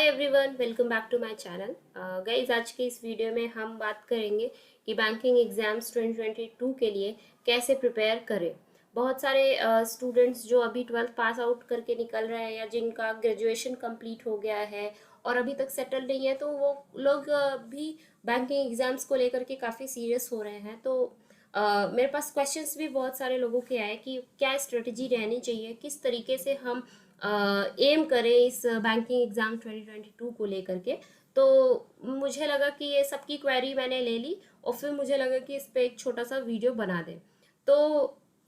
Hi everyone, welcome back to my channel. Guys, आज के इस वीडियो में हम बात करेंगे कि बैंकिंग एग्ज़ाम्स 2022 के लिए कैसे प्रिपेयर करें। बहुत सारे स्टूडेंट्स जो अभी 12th पास आउट करके निकल रहे हैं या जिनका ग्रेजुएशन कंप्लीट हो गया है और अभी तक सेटल नहीं है, तो वो लोग भी बैंकिंग एग्ज़ाम्स को लेकर के काफ़ी सीरियस हो रहे हैं। तो मेरे पास क्वेश्चंस भी बहुत सारे लोगों के आए कि क्या स्ट्रेटजी रहनी चाहिए, किस तरीके से हम एम करें इस बैंकिंग एग्ज़ाम 2022 को लेकर के। तो मुझे लगा कि ये सबकी क्वेरी मैंने ले ली और फिर मुझे लगा कि इस पे एक छोटा सा वीडियो बना दें। तो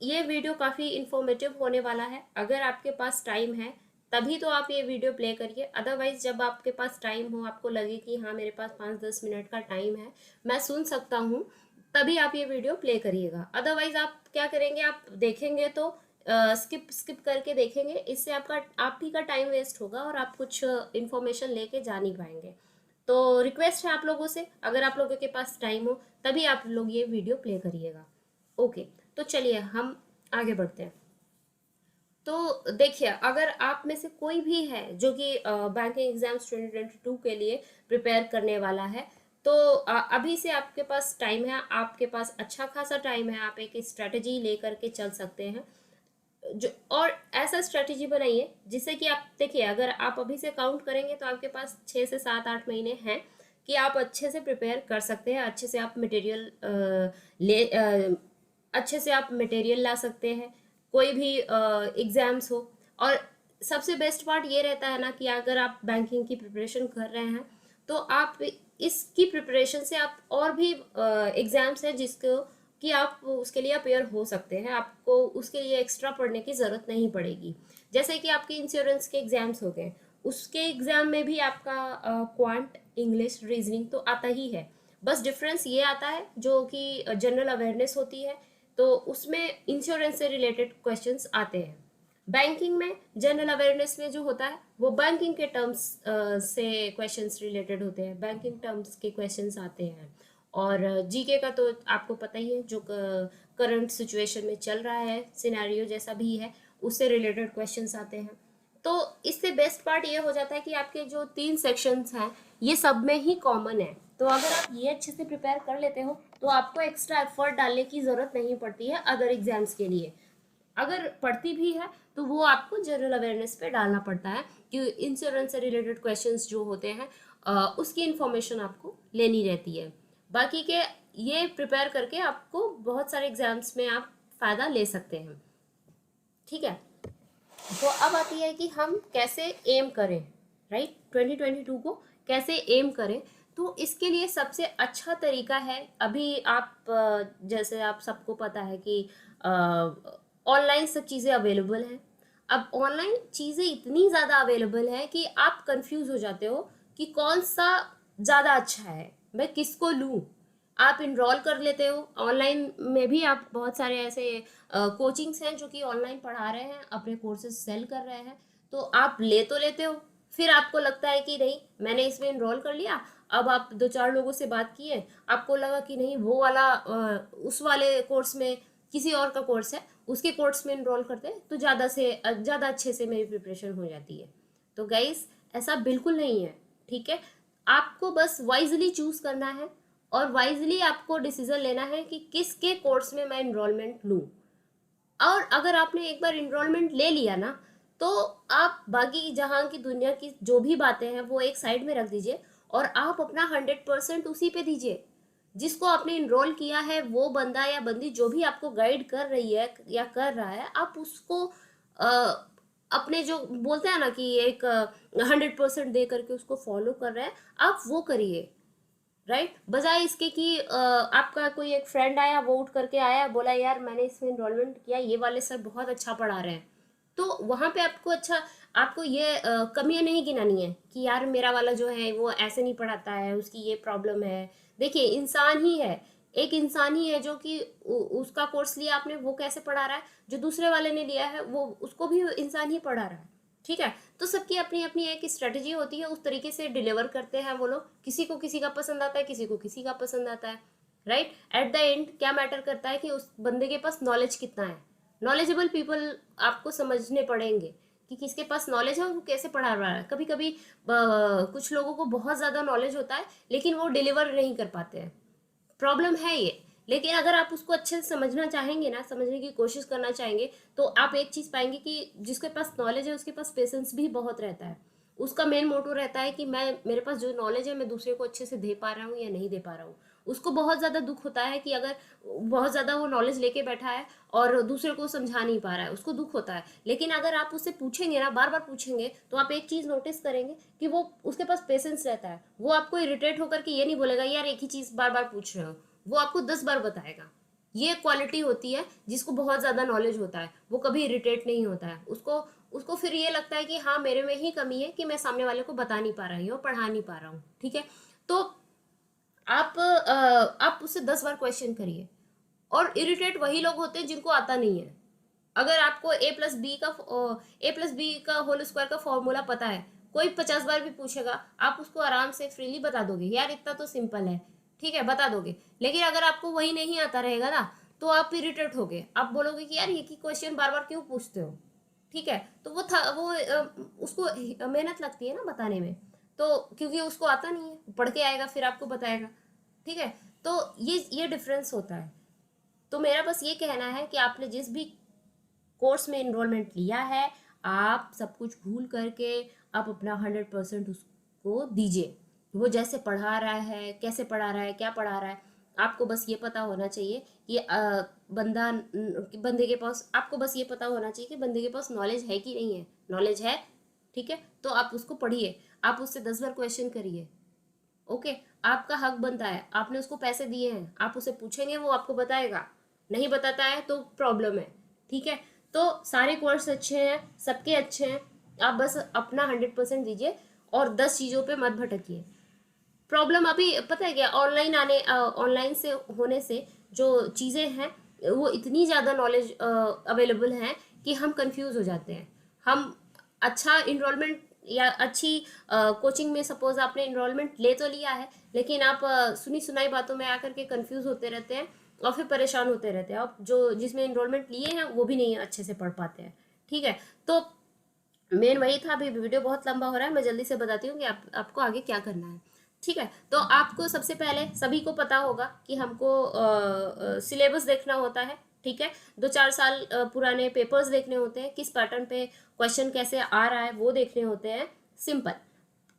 ये वीडियो काफ़ी इन्फॉर्मेटिव होने वाला है। अगर आपके पास टाइम है तभी तो आप ये वीडियो प्ले करिए, अदरवाइज जब आपके पास टाइम हो, आपको लगे कि हाँ मेरे पास 5-10 मिनट का टाइम है, मैं सुन सकता हूँ, तभी आप ये वीडियो प्ले करिएगा। अदरवाइज आप क्या करेंगे, आप देखेंगे तो स्किप स्किप करके देखेंगे, इससे आपका आप ही का टाइम वेस्ट होगा और आप कुछ इन्फॉर्मेशन लेके जा नहीं पाएंगे। तो रिक्वेस्ट है आप लोगों से, अगर आप लोगों के पास टाइम हो तभी आप लोग ये वीडियो प्ले करिएगा। ओके, तो चलिए हम आगे बढ़ते हैं। तो देखिए, अगर आप में से कोई भी है जो कि बैंकिंग एग्जाम्स 2022 के लिए प्रिपेयर करने वाला है, तो अभी से आपके पास टाइम है, आपके पास अच्छा खासा टाइम है, आप एक स्ट्रेटजी लेकर के चल सकते हैं। जो और ऐसा स्ट्रेटजी बनाइए जिससे कि आप देखिए, अगर आप अभी से काउंट करेंगे तो आपके पास 6 से 7-8 महीने हैं कि आप अच्छे से प्रिपेयर कर सकते हैं, अच्छे से आप मटेरियल ले अच्छे से आप मटेरियल ला सकते हैं, कोई भी एग्जाम्स हो। और सबसे बेस्ट पार्ट ये रहता है ना कि अगर आप बैंकिंग की प्रिपरेशन कर रहे हैं तो आप इसकी प्रिपरेशन से आप और भी एग्जाम्स हैं जिसको कि आप उसके लिए अपेयर हो सकते हैं, आपको उसके लिए एक्स्ट्रा पढ़ने की ज़रूरत नहीं पड़ेगी। जैसे कि आपके इंश्योरेंस के एग्जाम्स हो गए, उसके एग्ज़ाम में भी आपका क्वांट, इंग्लिश, रीजनिंग तो आता ही है। बस डिफरेंस ये आता है जो कि जनरल अवेयरनेस होती है, तो उसमें इंश्योरेंस से रिलेटेड क्वेश्चंस आते हैं। बैंकिंग में जनरल अवेयरनेस में जो होता है वो बैंकिंग के टर्म्स से क्वेश्चंस रिलेटेड होते हैं, बैंकिंग टर्म्स के क्वेश्चंस आते हैं। और जीके का तो आपको पता ही है, जो करंट सिचुएशन में चल रहा है, सिनेरियो जैसा भी है, उससे रिलेटेड क्वेश्चंस आते हैं। तो इससे बेस्ट पार्ट ये हो जाता है कि आपके जो 3 सेक्शंस हैं ये सब में ही कॉमन है। तो अगर आप ये अच्छे से प्रिपेयर कर लेते हो तो आपको एक्स्ट्रा एफर्ट डालने की ज़रूरत नहीं पड़ती है अदर एग्जाम्स के लिए। अगर पढ़ती भी है तो वो आपको जनरल अवेयरनेस पे डालना पड़ता है कि इंश्योरेंस से रिलेटेड क्वेश्चंस जो होते हैं उसकी इंफॉर्मेशन आपको लेनी रहती है। बाकी के ये प्रिपेयर करके आपको बहुत सारे एग्जाम्स में आप फ़ायदा ले सकते हैं। ठीक है, तो अब आती है कि हम कैसे एम करें, राइट, 2022 को कैसे एम करें। तो इसके लिए सबसे अच्छा तरीका है, अभी आप जैसे आप सबको पता है कि ऑनलाइन सब चीज़ें अवेलेबल हैं। अब ऑनलाइन चीज़ें इतनी ज़्यादा अवेलेबल है कि आप कंफ्यूज हो जाते हो कि कौन सा ज़्यादा अच्छा है, मैं किसको लूँ। आप इनरोल कर लेते हो ऑनलाइन में भी, आप बहुत सारे ऐसे कोचिंग्स हैं जो कि ऑनलाइन पढ़ा रहे हैं, अपने कोर्सेज सेल कर रहे हैं, तो आप ले तो लेते हो, फिर आपको लगता है कि नहीं मैंने इसमें इनरोल कर लिया। अब आप 2-4 लोगों से बात किए, आपको लगा कि नहीं वो वाला उस वाले कोर्स में किसी और का कोर्स है, उसके कोर्स में इनरोल करते हैं तो ज़्यादा अच्छे से मेरी प्रिपरेशन हो जाती है। तो गाइस, ऐसा बिल्कुल नहीं है। ठीक है, आपको बस वाइजली चूज करना है और वाइजली आपको डिसीजन लेना है कि किसके कोर्स में मैं इनरोलमेंट लूँ। और अगर आपने एक बार इनरोलमेंट ले लिया ना, तो आप बाकी जहाँ की दुनिया की जो भी बातें हैं वो एक साइड में रख दीजिए और आप अपना 100% उसी पे दीजिए। जिसको आपने इनरोल किया है वो बंदा या बंदी जो भी आपको गाइड कर रही है या कर रहा है, आप उसको अपने जो बोलते हैं ना कि एक 100% दे करके उसको फॉलो कर रहे हैं, आप वो करिए। राइट, बजाय इसके कि आपका कोई एक फ्रेंड आया, वो उठ करके आया, बोला यार मैंने इसमें इनरोलमेंट किया, ये वाले सर बहुत अच्छा पढ़ा रहे हैं, तो वहां पे आपको ये कमियां नहीं गिनानी है कि यार मेरा वाला जो है वो ऐसे नहीं पढ़ाता है, उसकी ये प्रॉब्लम है। देखिए, इंसान ही है, एक इंसान ही है जो कि उसका कोर्स लिया आपने, वो कैसे पढ़ा रहा है, जो दूसरे वाले ने लिया है वो उसको भी इंसान ही पढ़ा रहा है। ठीक है, तो सबकी अपनी अपनी एक स्ट्रेटजी होती है, उस तरीके से डिलीवर करते हैं वो लोग। किसी को किसी का पसंद आता है, किसी को किसी का पसंद आता है। राइट, एट द एंड क्या मैटर करता है कि उस बंदे के पास नॉलेज कितना है। नॉलेजेबल पीपल आपको समझने पड़ेंगे कि किसके पास नॉलेज है और वो कैसे पढ़ा रहा है। कभी कभी कुछ लोगों को बहुत ज़्यादा नॉलेज होता है लेकिन वो डिलीवर नहीं कर पाते हैं, प्रॉब्लम है ये। लेकिन अगर आप उसको अच्छे से समझना चाहेंगे ना, समझने की कोशिश करना चाहेंगे, तो आप एक चीज़ पाएंगे कि जिसके पास नॉलेज है उसके पास पेशेंस भी बहुत रहता है। उसका मेन मोटो रहता है कि मैं, मेरे पास जो नॉलेज है मैं दूसरे को अच्छे से दे पा रहा हूँ या नहीं दे पा रहा हूँ। उसको बहुत ज़्यादा दुख होता है कि अगर बहुत ज़्यादा वो नॉलेज लेके बैठा है और दूसरे को समझा नहीं पा रहा है, उसको दुख होता है। लेकिन अगर आप उससे पूछेंगे ना, बार बार पूछेंगे, तो आप एक चीज़ नोटिस करेंगे कि वो, उसके पास पेशेंस रहता है। वो आपको इरिटेट होकर के ये नहीं बोलेगा यार एक ही चीज़ बार बार पूछ रहे हो, वो आपको 10 बार बताएगा। ये क्वालिटी होती है जिसको बहुत ज़्यादा नॉलेज होता है, वो कभी इरिटेट नहीं होता है। उसको उसको फिर ये लगता है कि हाँ मेरे में ही कमी है कि मैं सामने वाले को बता नहीं पा रही हूँ, पढ़ा नहीं पा रहा हूँ। ठीक है, तो आप उससे 10 बार क्वेश्चन करिए। और इरिटेट वही लोग होते हैं जिनको आता नहीं है। अगर आपको ए प्लस बी का होल स्क्वायर का फॉर्मूला पता है, कोई 50 बार भी पूछेगा, आप उसको आराम से फ्रीली बता दोगे, यार इतना तो सिंपल है, ठीक है बता दोगे। लेकिन अगर आपको वही नहीं आता रहेगा ना, तो आप इरिटेट होगे, आप बोलोगे कि यार ये की क्वेश्चन बार बार क्यों पूछते हो। ठीक है, तो उसको मेहनत लगती है ना बताने में, तो क्योंकि उसको आता नहीं है, पढ़ के आएगा फिर आपको बताएगा। ठीक है, तो ये डिफरेंस होता है। तो मेरा बस ये कहना है कि आपने जिस भी कोर्स में इनरोलमेंट लिया है, आप सब कुछ भूल करके आप अपना 100% उसको दीजिए। वो जैसे पढ़ा रहा है, कैसे पढ़ा रहा है, क्या पढ़ा रहा है, आपको बस ये पता होना चाहिए कि बंदे के पास, आपको बस ये पता होना चाहिए कि बंदे के पास नॉलेज है कि नहीं है। नॉलेज है, ठीक है, तो आप उसको पढ़िए, आप उससे 10 बार क्वेश्चन करिए। ओके, आपका हक बनता है, आपने उसको पैसे दिए हैं, आप उसे पूछेंगे वो आपको बताएगा। नहीं बताता है तो प्रॉब्लम है। ठीक है, तो सारे कोर्स अच्छे हैं, सबके अच्छे हैं, आप बस अपना 100% दीजिए और 10 चीज़ों पे मत भटकिए। प्रॉब्लम अभी पता है क्या, ऑनलाइन से होने से जो चीज़ें हैं, वो इतनी ज़्यादा नॉलेज अवेलेबल हैं कि हम कंफ्यूज हो जाते हैं। हम अच्छा इनरोलमेंट या अच्छी कोचिंग में सपोज आपने इनरोलमेंट ले तो लिया है, लेकिन आप सुनी सुनाई बातों में आकर के कंफ्यूज होते रहते हैं और फिर परेशान होते रहते हैं। आप जो जिसमें इनरोलमेंट लिए हैं वो भी नहीं अच्छे से पढ़ पाते हैं। ठीक है, तो मेन वही था। अभी वीडियो बहुत लंबा हो रहा है, मैं जल्दी से बताती हूँ कि आपको आगे क्या करना है। ठीक है, तो आपको सबसे पहले, सभी को पता होगा कि हमको सिलेबस देखना होता है। ठीक है, 2-4 साल पुराने पेपर्स देखने होते हैं, किस पैटर्न पे क्वेश्चन कैसे आ रहा है वो देखने होते हैं। सिंपल।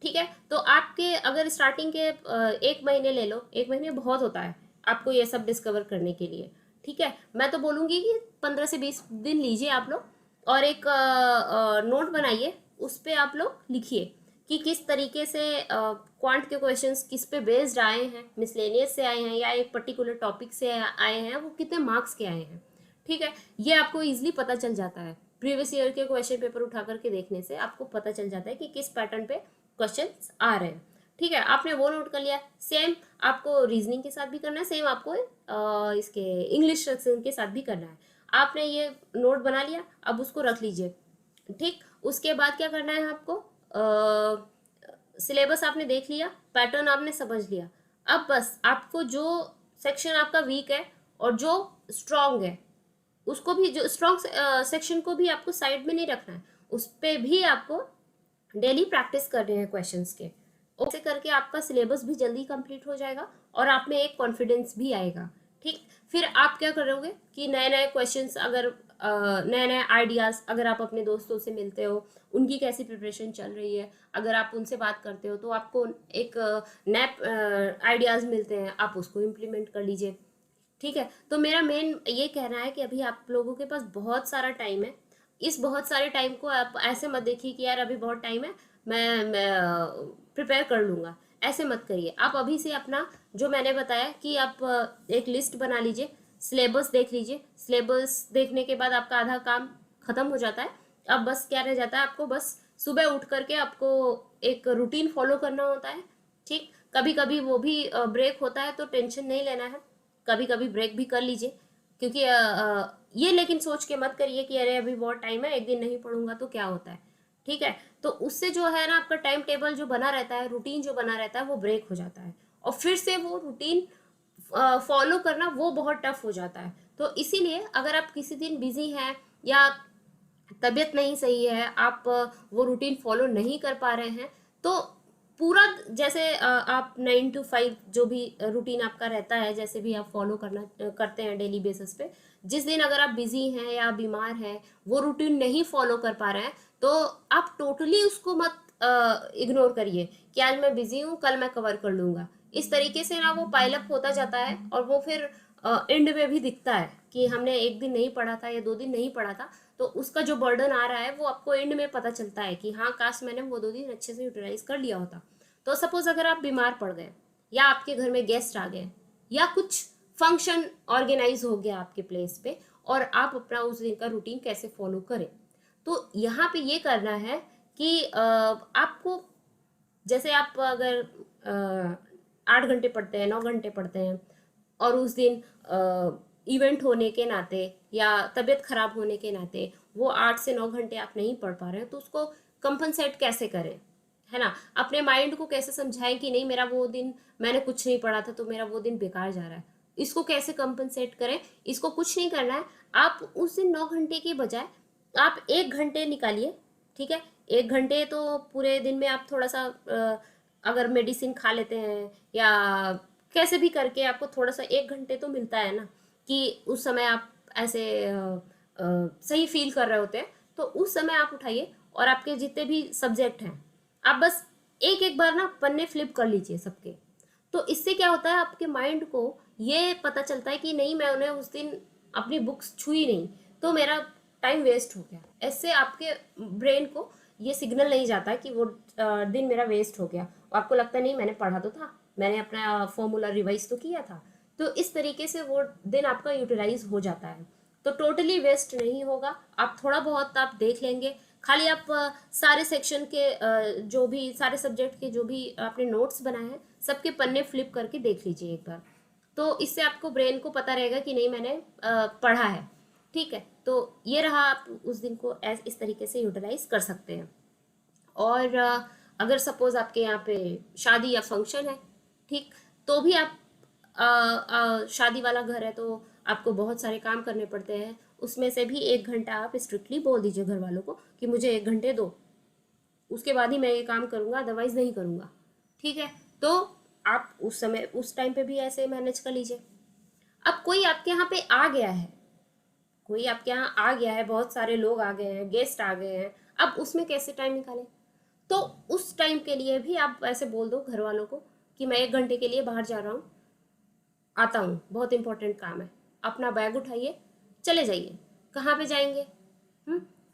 ठीक है, तो आपके अगर स्टार्टिंग के 1 महीने ले लो, 1 महीने बहुत होता है आपको ये सब डिस्कवर करने के लिए। ठीक है, मैं तो बोलूँगी कि 15 से 20 दिन लीजिए आप लोग, और एक नोट बनाइए, उस पर आप लोग लिखिए कि किस तरीके से क्वांट के क्वेश्चंस किस पे बेस्ड आए हैं, मिसलेनियस से आए हैं या एक पर्टिकुलर टॉपिक से आए हैं, वो कितने मार्क्स के आए हैं। ठीक है, ये आपको इजीली पता चल जाता है। प्रीवियस ईयर के क्वेश्चन पेपर उठा करके देखने से आपको पता चल जाता है कि किस पैटर्न पे क्वेश्चन आ रहे हैं। ठीक है, आपने वो नोट कर लिया। सेम आपको रीजनिंग के साथ भी करना है, सेम आपको इसके इंग्लिश सेक्शन के साथ भी करना है। आपने ये नोट बना लिया, अब उसको रख लीजिए। ठीक, उसके बाद क्या करना है आपको, सिलेबस आपने देख लिया, पैटर्न आपने समझ लिया। अब बस आपको जो सेक्शन आपका वीक है और जो स्ट्रांग है, उसको भी, जो स्ट्रांग सेक्शन को भी आपको साइड में नहीं रखना है, उस पर भी आपको डेली प्रैक्टिस करने हैं क्वेश्चंस के। ऐसे करके आपका सिलेबस भी जल्दी कंप्लीट हो जाएगा और आप में एक कॉन्फिडेंस भी आएगा। ठीक, फिर आप क्या करोगे कि नए नए क्वेश्चंस, अगर नए नए आइडियाज़, अगर आप अपने दोस्तों से मिलते हो, उनकी कैसी प्रिपरेशन चल रही है, अगर आप उनसे बात करते हो तो आपको एक नए आइडियाज़ मिलते हैं, आप उसको इम्प्लीमेंट कर लीजिए। ठीक है, तो मेरा मेन ये कहना है कि अभी आप लोगों के पास बहुत सारा टाइम है। इस बहुत सारे टाइम को आप ऐसे मत देखिए कि यार अभी बहुत टाइम है, मैं प्रिपेयर कर लूँगा, ऐसे मत करिए। आप अभी से अपना, जो मैंने बताया कि आप एक लिस्ट बना लीजिए, सिलेबस देख लीजिए। सिलेबस देखने के बाद आपका आधा काम खत्म हो जाता है। अब बस क्या रह जाता है, आपको बस सुबह उठ करके आपको एक रूटीन फॉलो करना होता है। ठीक, कभी कभी वो भी ब्रेक होता है, तो टेंशन नहीं लेना है, कभी कभी ब्रेक भी कर लीजिए। क्योंकि ये लेकिन सोच के मत करिए कि अरे अभी बहुत टाइम है, एक दिन नहीं पढ़ूंगा तो क्या होता है। ठीक है, तो उससे जो है ना, आपका टाइम टेबल जो बना रहता है, रूटीन जो बना रहता है, वो ब्रेक हो जाता है और फिर से वो रूटीन फॉलो करना वो बहुत टफ हो जाता है। तो इसीलिए अगर आप किसी दिन बिजी हैं या तबीयत नहीं सही है, आप वो रूटीन फॉलो नहीं कर पा रहे हैं, तो पूरा जैसे आप 9 to 5 जो भी रूटीन आपका रहता है, जैसे भी आप फॉलो करते हैं डेली बेसिस पे, जिस दिन अगर आप बिजी हैं या बीमार हैं, वो रूटीन नहीं फॉलो कर पा रहे हैं, तो आप टोटली उसको मत इग्नोर करिए कि आज मैं बिजी हूँ, कल मैं कवर कर लूंगा। इस तरीके से ना वो पाइलअप होता जाता है, और वो फिर एंड में भी दिखता है कि हमने एक दिन नहीं पढ़ा था या 2 दिन नहीं पढ़ा था, तो उसका जो बर्डन आ रहा है वो आपको एंड में पता चलता है कि हाँ, काश मैंने वो 2 दिन अच्छे से यूटिलाइज कर लिया होता। तो सपोज अगर आप बीमार पड़ गए, या आपके घर में गेस्ट आ गए, या कुछ फंक्शन ऑर्गेनाइज हो गया आपके प्लेस पे, और आप अपना उस दिन का रूटीन कैसे फॉलो करें, तो यहाँ पे ये करना है कि आपको, जैसे आप अगर 8 घंटे पढ़ते हैं, 9 घंटे पढ़ते हैं, और उस दिन इवेंट होने के नाते या तबीयत खराब होने के नाते वो 8 से 9 घंटे आप नहीं पढ़ पा रहे हैं, तो उसको कंपनसेट कैसे करें, है ना। अपने माइंड को कैसे समझाएं कि नहीं, मेरा वो दिन मैंने कुछ नहीं पढ़ा था तो मेरा वो दिन बेकार जा रहा है, इसको कैसे कंपनसेट करें। इसको कुछ नहीं करना है, आप उस दिन 9 घंटे की बजाय आप 1 घंटे निकालिए, ठीक है। 1 घंटे तो पूरे दिन में आप थोड़ा सा अगर मेडिसिन खा लेते हैं या कैसे भी करके आपको थोड़ा सा 1 घंटे तो मिलता है ना, कि उस समय आप ऐसे सही फील कर रहे होते हैं, तो उस समय आप उठाइए और आपके जितने भी सब्जेक्ट हैं, आप बस एक एक बार ना पन्ने फ्लिप कर लीजिए सबके। तो इससे क्या होता है, आपके माइंड को ये पता चलता है कि नहीं, मैं उन्हें उस दिन अपनी बुक्स छुई नहीं, तो मेरा टाइम वेस्ट हो गया। ऐसे आपके ब्रेन को ये सिग्नल नहीं जाता कि वो दिन मेरा वेस्ट हो गया, आपको लगता नहीं मैंने पढ़ा तो था, मैंने अपना फॉर्मूला रिवाइज तो किया था। तो इस तरीके से वो दिन आपका यूटिलाइज हो जाता है, तो टोटली वेस्ट नहीं होगा। आप थोड़ा बहुत आप देख लेंगे, खाली आप सारे सेक्शन के जो भी सारे सब्जेक्ट के जो भी आपने नोट्स बनाए हैं, सबके पन्ने फ्लिप करके देख लीजिए एक बार। तो इससे आपको ब्रेन को पता रहेगा कि नहीं, मैंने पढ़ा है, ठीक है। तो ये रहा, आप उस दिन को इस तरीके से यूटिलाइज कर सकते हैं। और अगर सपोज आपके यहाँ पे शादी या फंक्शन है, ठीक, तो भी आप शादी वाला घर है तो आपको बहुत सारे काम करने पड़ते हैं, उसमें से भी 1 घंटा आप स्ट्रिक्टली बोल दीजिए घर वालों को कि मुझे 1 घंटे दो, उसके बाद ही मैं ये काम करूँगा, अदरवाइज नहीं करूँगा, ठीक है। तो आप उस समय उस टाइम पे भी ऐसे मैनेज कर लीजिए। अब कोई आपके यहाँ पे आ गया है, कोई आपके यहाँ आ गया है, बहुत सारे लोग आ गए हैं, गेस्ट आ गए हैं, अब उसमें कैसे टाइम निकालें। तो उस टाइम के लिए भी आप ऐसे बोल दो घर वालों को कि मैं 1 घंटे के लिए बाहर जा रहा हूँ, आता हूँ, बहुत इंपॉर्टेंट काम है। अपना बैग उठाइए, चले जाइए। कहाँ पे जाएंगे?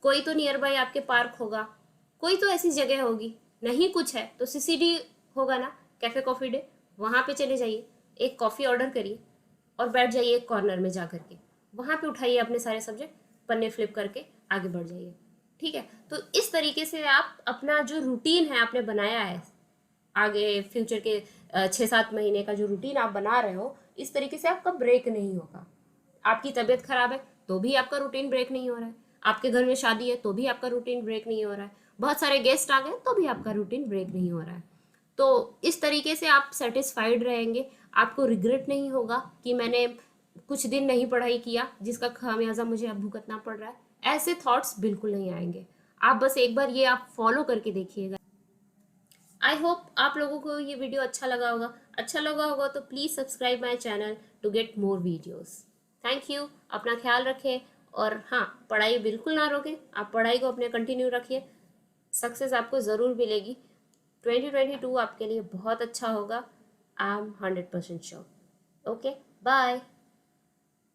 कोई तो नियर बाय आपके पार्क होगा, कोई तो ऐसी जगह होगी, नहीं कुछ है तो सीसीडी होगा ना, कैफे कॉफी डे, वहाँ पे चले जाइए, एक कॉफ़ी ऑर्डर करिए और बैठ जाइए एक कॉर्नर में जा करके, वहाँ पे उठाइए अपने सारे सब्जेक्ट, पन्ने फ्लिप करके आगे बढ़ जाइए, ठीक है। तो इस तरीके से आप अपना जो रूटीन है आपने बनाया है, आगे फ्यूचर के 6-7 महीने का जो रूटीन आप बना रहे हो, इस तरीके से आपका ब्रेक नहीं होगा। आपकी तबीयत खराब है तो भी आपका रूटीन ब्रेक नहीं हो रहा है, आपके घर में शादी है तो भी आपका रूटीन ब्रेक नहीं हो रहा है, बहुत सारे गेस्ट आ गए तो भी आपका रूटीन ब्रेक नहीं हो रहा है। तो इस तरीके से आप सेटिस्फाइड रहेंगे, आपको रिग्रेट नहीं होगा कि मैंने कुछ दिन नहीं पढ़ाई किया जिसका खामियाजा मुझे अब भुगतना पड़ रहा है, ऐसे थॉट्स बिल्कुल नहीं आएंगे। आप बस एक बार ये आप फॉलो करके देखिएगा। आई होप आप लोगों को ये वीडियो अच्छा लगा होगा तो please subscribe my channel to get more videos. Thank you, अपना ख्याल रखें, और हाँ, पढ़ाई बिल्कुल ना रोकें, आप पढ़ाई को अपने कंटिन्यू रखिए, सक्सेस आपको ज़रूर मिलेगी। 2022 आपके लिए बहुत अच्छा होगा, I am 100% sure. Okay, bye.